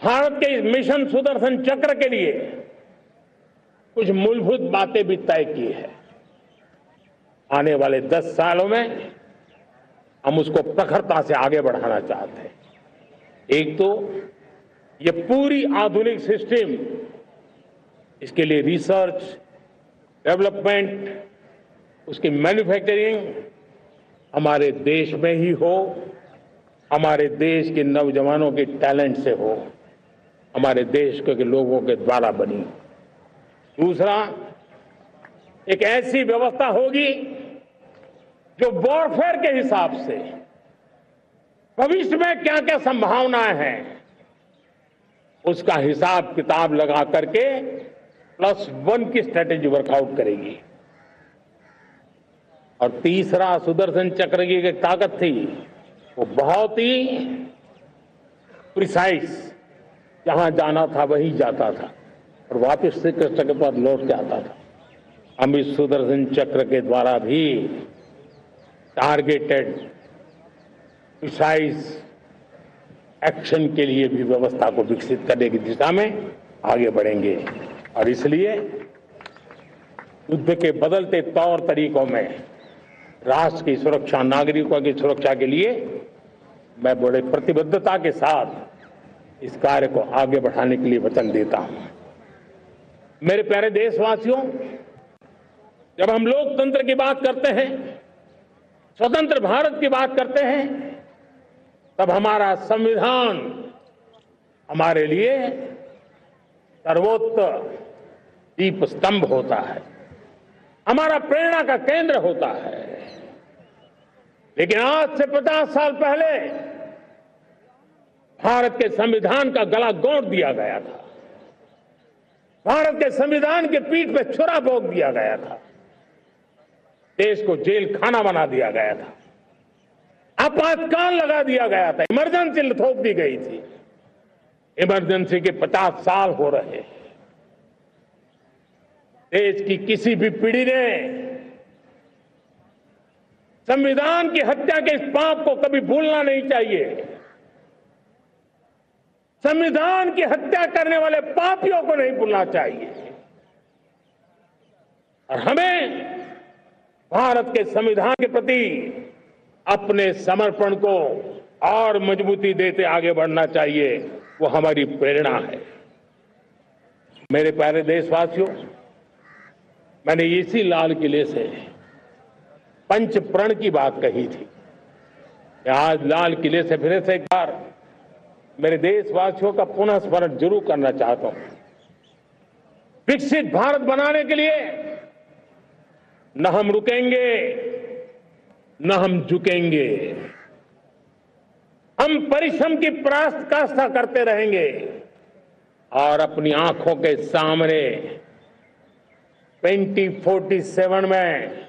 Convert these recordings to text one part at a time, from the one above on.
भारत के इस मिशन सुदर्शन चक्र के लिए कुछ मूलभूत बातें भी तय की है। आने वाले 10 सालों में हम उसको प्रखरता से आगे बढ़ाना चाहते हैं। एक तो ये पूरी आधुनिक सिस्टम, इसके लिए रिसर्च, डेवलपमेंट, उसकी मैन्युफैक्चरिंग हमारे देश में ही हो, हमारे देश के नौजवानों के टैलेंट से हो, हमारे देश के लोगों के द्वारा बनी। दूसरा, एक ऐसी व्यवस्था होगी जो वॉरफेयर के हिसाब से भविष्य में क्या क्या संभावनाएं हैं उसका हिसाब किताब लगा करके +1 की स्ट्रेटेजी वर्कआउट करेगी। और तीसरा, सुदर्शन चक्र की एक ताकत थी, वो बहुत ही प्रिसाइज, जहां जाना था वहीं जाता था और वापस श्री कृष्ण के पास लौट के आता था। हम इस सुदर्शन चक्र के द्वारा भी टारगेटेड प्रिसाइज एक्शन के लिए भी व्यवस्था को विकसित करने की दिशा में आगे बढ़ेंगे। और इसलिए युद्ध के बदलते तौर तरीकों में राष्ट्र की सुरक्षा, नागरिकों की सुरक्षा के लिए मैं बड़े प्रतिबद्धता के साथ इस कार्य को आगे बढ़ाने के लिए वचन देता हूं। मेरे प्यारे देशवासियों, जब हम लोकतंत्र की बात करते हैं, स्वतंत्र भारत की बात करते हैं, तब हमारा संविधान हमारे लिए सर्वोच्च दीप स्तंभ होता है, हमारा प्रेरणा का केंद्र होता है। लेकिन आज से 50 साल पहले भारत के संविधान का गला घोंट दिया गया था, भारत के संविधान के पीठ पे छुरा भोंक दिया गया था, देश को जेल खाना बना दिया गया था, आपातकाल लगा दिया गया था, इमरजेंसी थोप दी गई थी। इमरजेंसी के 50 साल हो रहे हैं। देश की किसी भी पीढ़ी ने संविधान की हत्या के इस पाप को कभी भूलना नहीं चाहिए। संविधान की हत्या करने वाले पापियों को नहीं भूलना चाहिए। और हमें भारत के संविधान के प्रति अपने समर्पण को और मजबूती देते आगे बढ़ना चाहिए। वो हमारी प्रेरणा है। मेरे प्यारे देशवासियों, मैंने इसी लाल किले से पंच प्रण की बात कही थी। आज लाल किले से फिर से एक बार मेरे देशवासियों का पुनः स्मरण जरूर करना चाहता हूं। विकसित भारत बनाने के लिए न हम रुकेंगे, न हम झुकेंगे। हम परिश्रम की पराकाष्ठा करते रहेंगे और अपनी आंखों के सामने 2047 में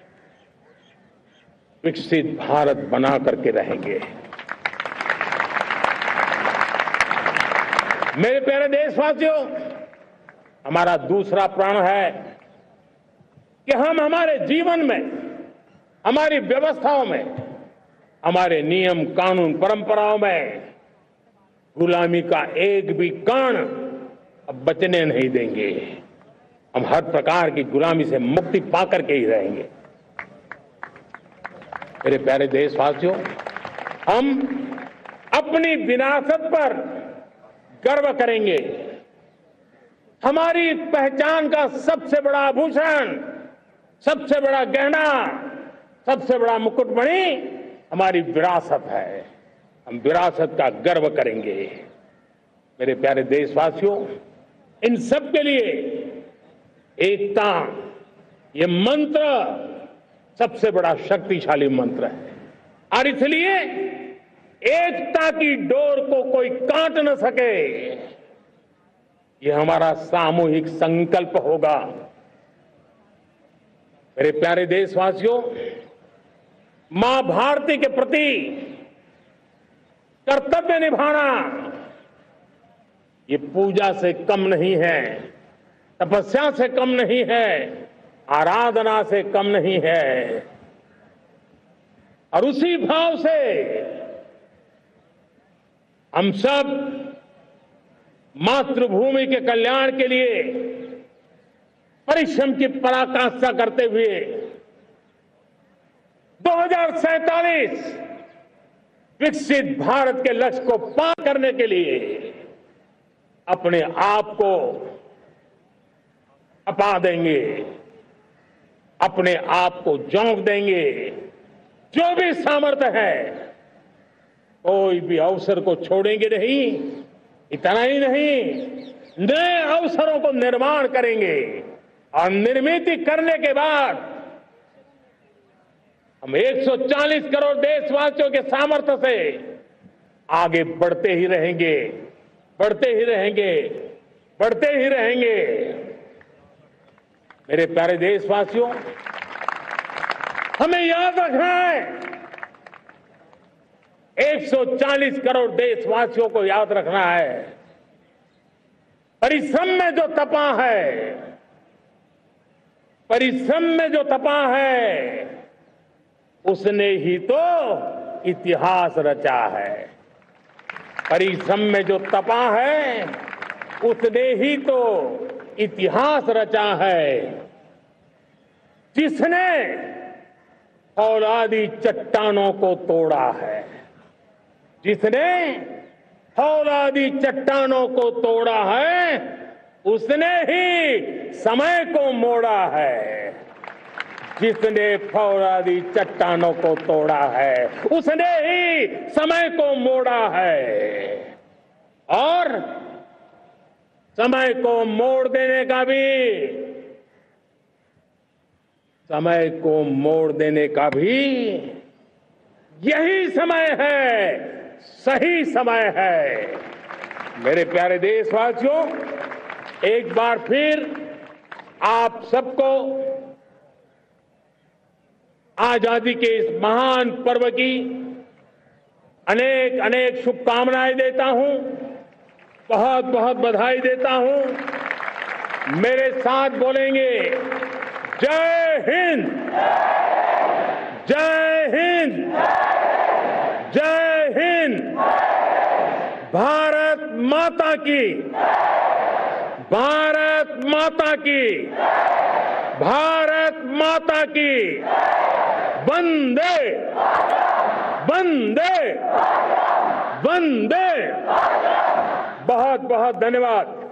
विकसित भारत बना करके रहेंगे। मेरे प्यारे देशवासियों, हमारा दूसरा प्रण है कि हम हमारे जीवन में, हमारी व्यवस्थाओं में, हमारे नियम, कानून, परंपराओं में गुलामी का एक भी कण अब बचने नहीं देंगे। हम हर प्रकार की गुलामी से मुक्ति पाकर के ही रहेंगे। मेरे प्यारे देशवासियों, हम अपनी विरासत पर गर्व करेंगे। हमारी पहचान का सबसे बड़ा आभूषण, सबसे बड़ा गहना, सबसे बड़ा मुकुटमणि हमारी विरासत है। हम विरासत का गर्व करेंगे। मेरे प्यारे देशवासियों, इन सब के लिए एकता, ये मंत्र सबसे बड़ा शक्तिशाली मंत्र है। और इसलिए एकता की डोर को कोई काट न सके, ये हमारा सामूहिक संकल्प होगा। मेरे प्यारे देशवासियों, मां भारती के प्रति कर्तव्य निभाना ये पूजा से कम नहीं है, तपस्या से कम नहीं है, आराधना से कम नहीं है। और उसी भाव से हम सब मातृभूमि के कल्याण के लिए परिश्रम की पराकाष्ठा करते हुए 2047 विकसित भारत के लक्ष्य को पार करने के लिए अपने आप को अपा देंगे, अपने आप को झोंक देंगे। जो भी सामर्थ्य है, कोई भी अवसर को छोड़ेंगे नहीं। इतना ही नहीं, नए अवसरों को निर्माण करेंगे और निर्मित करने के बाद हम 140 करोड़ देशवासियों के सामर्थ्य से आगे बढ़ते ही रहेंगे, बढ़ते ही रहेंगे, बढ़ते ही रहेंगे। मेरे प्यारे देशवासियों, हमें याद रखना है, 140 करोड़ देशवासियों को याद रखना है, परिश्रम में जो तपा है, परिश्रम में जो तपा है, उसने ही तो इतिहास रचा है। परिश्रम में जो तपा है, उसने ही तो इतिहास रचा है। जिसने फौलादी चट्टानों को तोड़ा है, जिसने फौलादी चट्टानों को तोड़ा है, उसने ही समय को मोड़ा है। जिसने फौलादी चट्टानों को तोड़ा है, उसने ही समय को मोड़ा है। और समय को मोड़ देने का भी, समय को मोड़ देने का भी यही समय है, सही समय है। मेरे प्यारे देशवासियों, एक बार फिर आप सबको आजादी के इस महान पर्व की अनेक अनेक शुभकामनाएं देता हूं, बहुत बहुत बधाई देता हूं। मेरे साथ बोलेंगे, जय हिंद, जय हिंद, जय हिंद। भारत माता की, भारत माता की, भारत माता की। वंदे वंदे वंदे। बहुत बहुत धन्यवाद।